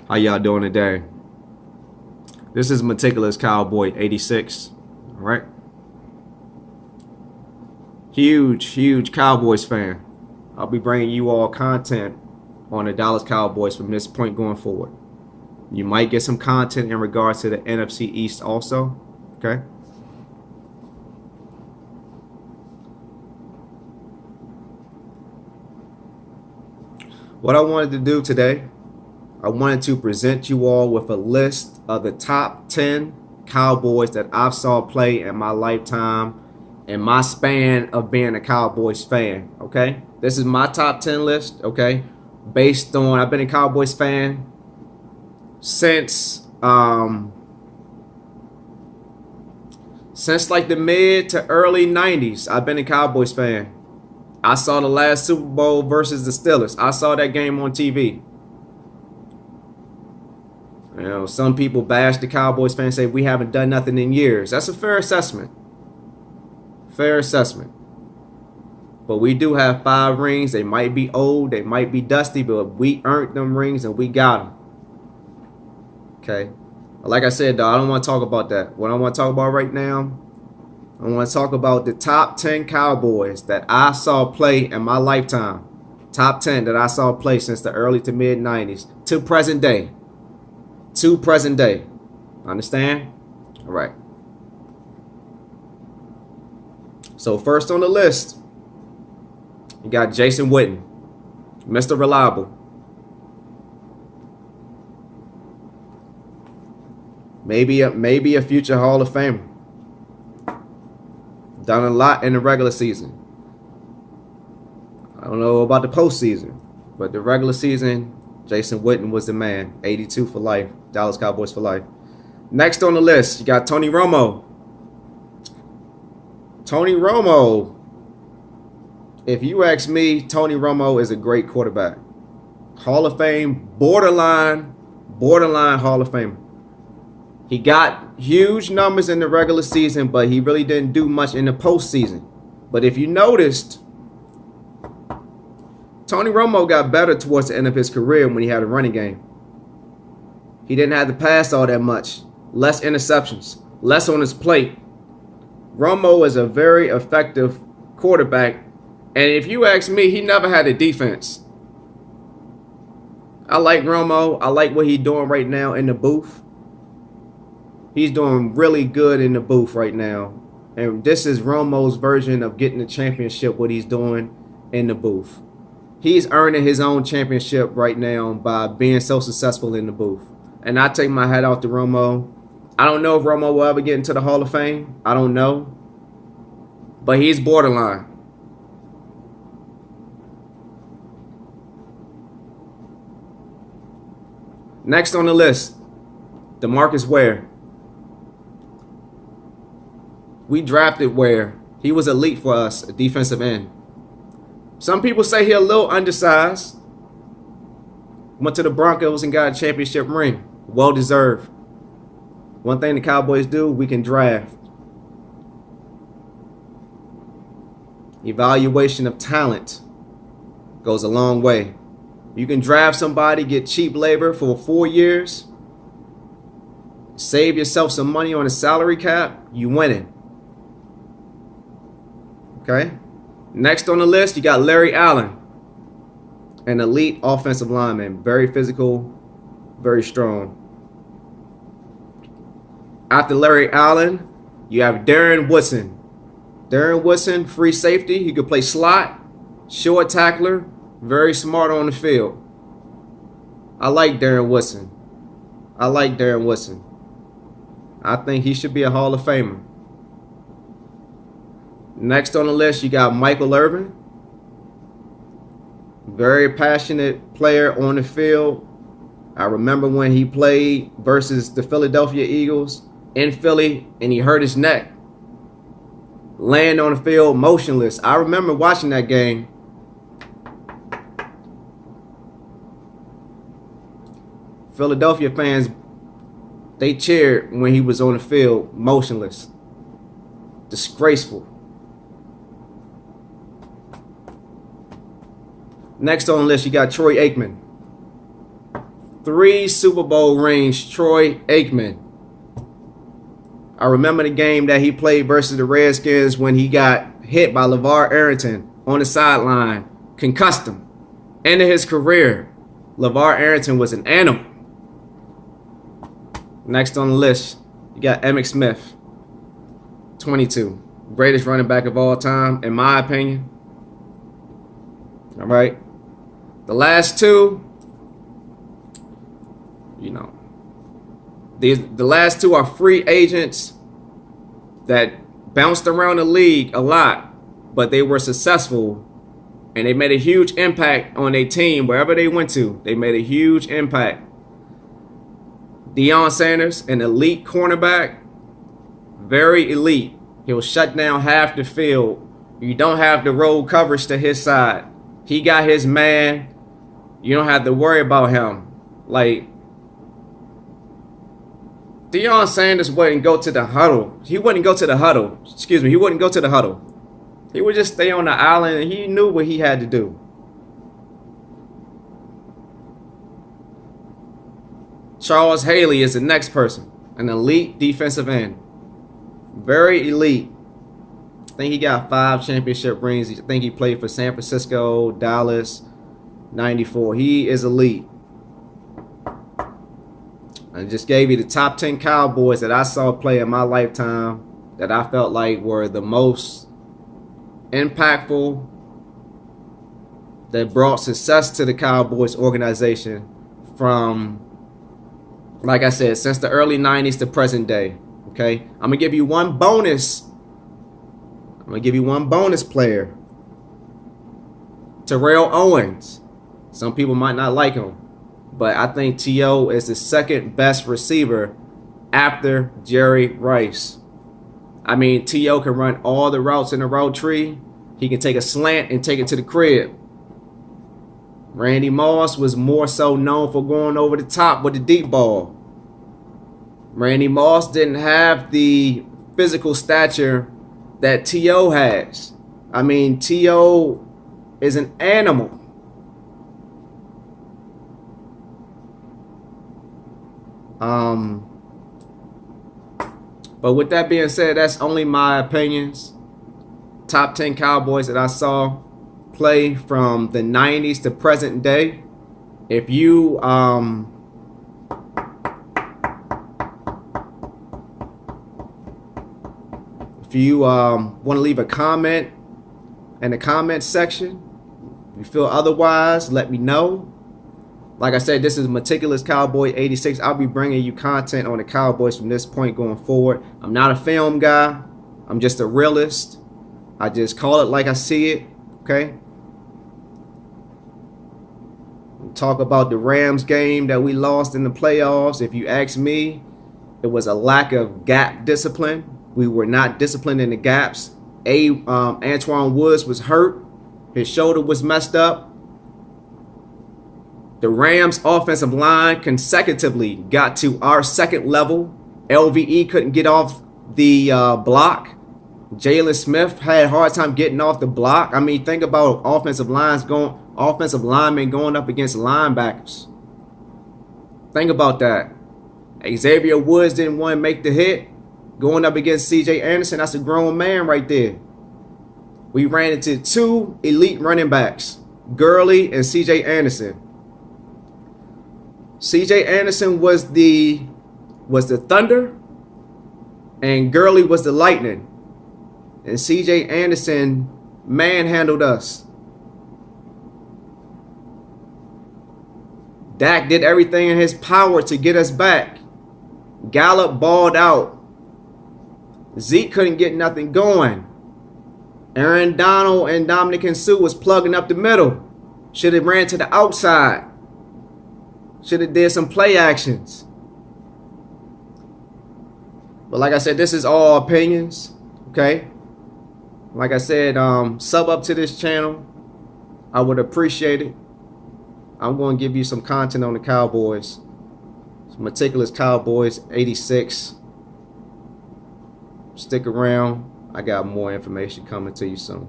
How y'all doing today? This is Meticulous Cowboy 86. All right. Huge Cowboys fan. I'll be bringing you all content on the Dallas Cowboys from this point going forward. You might get some content in regards to the NFC East also. Okay. What I wanted to do today, I wanted to present you all with a list of the top 10 Cowboys that I've saw play in my lifetime, in my span of being a Cowboys fan. Okay, this is my top 10 list. Okay, based on I've been a Cowboys fan since like the mid to early 90s. I've been a Cowboys fan. I saw the last Super Bowl versus the Steelers. I saw that game on TV. You know, some people bash the Cowboys fans, say we haven't done nothing in years. That's a fair assessment. Fair assessment. But we do have 5 rings. They might be old, they might be dusty, but we earned them rings and we got them. Okay. Like I said, though, I don't want to talk about that. What I want to talk about right now, I want to talk about the top 10 Cowboys that I saw play in my lifetime. Top 10 that I saw play since the early to mid 90s to present day. To present day. Understand? All right. So first on the list, you got Jason Witten, Mr. Reliable. Maybe a future Hall of Famer. Done a lot in the regular season. I don't know about the postseason, but the regular season, Jason Witten was the man. 82 for life. Dallas Cowboys for life. Next on the list, you got Tony Romo. Tony Romo. If you ask me, Tony Romo is a great quarterback. Hall of Fame, borderline Hall of Famer. He got huge numbers in the regular season, but he really didn't do much in the postseason. But if you noticed, Tony Romo got better towards the end of his career when he had a running game. He didn't have to pass all that much. Less interceptions. Less on his plate. Romo is a very effective quarterback. And if you ask me, he never had a defense. I like Romo. I like what he's doing right now in the booth. He's doing really good in the booth right now. And this is Romo's version of getting the championship, what he's doing in the booth. He's earning his own championship right now by being so successful in the booth. And I take my hat off to Romo. I don't know if Romo will ever get into the Hall of Fame. I don't know. But he's borderline. Next on the list, DeMarcus Ware. We drafted Ware. He was elite for us, a defensive end. Some people say he's a little undersized. Went to the Broncos and got a championship ring. Well deserved. One thing the Cowboys do, we can draft. Evaluation of talent goes a long way. You can draft somebody, get cheap labor for 4 years, save yourself some money on a salary cap, you winning. Okay? Next on the list, you got Larry Allen, an elite offensive lineman, very physical, very strong. After Larry Allen, you have Darren Woodson. Darren Woodson, free safety. He could play slot, short tackler, very smart on the field. I like Darren Woodson. I think he should be a Hall of Famer. Next on the list, you got Michael Irvin. Very passionate player on the field. I remember when he played versus the Philadelphia Eagles in Philly and he hurt his neck. Laying on the field motionless. I remember watching that game. Philadelphia fans, they cheered when he was on the field motionless. Disgraceful. Next on the list, you got Troy Aikman. 3 Super Bowl rings, Troy Aikman. I remember the game that he played versus the Redskins when he got hit by LeVar Arrington on the sideline, concussed him. Ended his career. LeVar Arrington was an animal. Next on the list, you got Emmitt Smith, 22. Greatest running back of all time, in my opinion. All right. The last two, you know, the last two are free agents that bounced around the league a lot, but they were successful and they made a huge impact on their team wherever they went to. They made a huge impact. Deion Sanders, an elite cornerback, very elite. He'll shut down half the field. You don't have the road coverage to his side. He got his man. You don't have to worry about him. Like, Deion Sanders wouldn't go to the huddle. He wouldn't go to the huddle. Excuse me. He wouldn't go to the huddle. He would just stay on the island, and he knew what he had to do. Charles Haley is the next person. An elite defensive end. Very elite. I think he got 5 championship rings. I think he played for San Francisco, Dallas, 94. He is elite. I just gave you the top 10 Cowboys that I saw play in my lifetime that I felt like were the most impactful, that brought success to the Cowboys organization from, like I said, since the early 90s to present day. Okay? I'm going to give you one bonus. I'm going to give you one bonus player. Terrell Owens. Some people might not like him, but I think T.O. is the second best receiver after Jerry Rice. I mean, T.O. can run all the routes in the route tree. He can take a slant and take it to the crib. Randy Moss was more so known for going over the top with the deep ball. Randy Moss didn't have the physical stature that T.O. has. I mean, T.O. is an animal. But with that being said, that's only my opinions. Top 10 Cowboys that I saw play from the 90s to present day. If you want to leave a comment in the comment section, if you feel otherwise, let me know. Like I said, this is Meticulous Cowboy 86. I'll be bringing you content on the Cowboys from this point going forward. I'm not a film guy. I'm just a realist. I just call it like I see it. Okay? We'll talk about the Rams game that we lost in the playoffs. If you ask me, it was a lack of gap discipline. We were not disciplined in the gaps. Antoine Woods was hurt. His shoulder was messed up. The Rams offensive line consecutively got to our second level. LVE couldn't get off the block. Jalen Smith had a hard time getting off the block. I mean, think about offensive linemen going up against linebackers. Think about that. Xavier Woods didn't want to make the hit. Going up against C.J. Anderson, that's a grown man right there. We ran into 2 elite running backs, Gurley and C.J. Anderson. C.J. Anderson was the thunder, and Gurley was the lightning. And C.J. Anderson manhandled us. Dak did everything in his power to get us back. Gallup balled out. Zeke couldn't get nothing going. Aaron Donald and Dominican Sue was plugging up the middle. Should have ran to the outside. Should have did some play actions. But like I said, this is all opinions. Okay? Like I said, sub up to this channel. I would appreciate it. I'm going to give you some content on the Cowboys. It's Meticulous Cowboys 86. Stick around. I got more information coming to you soon.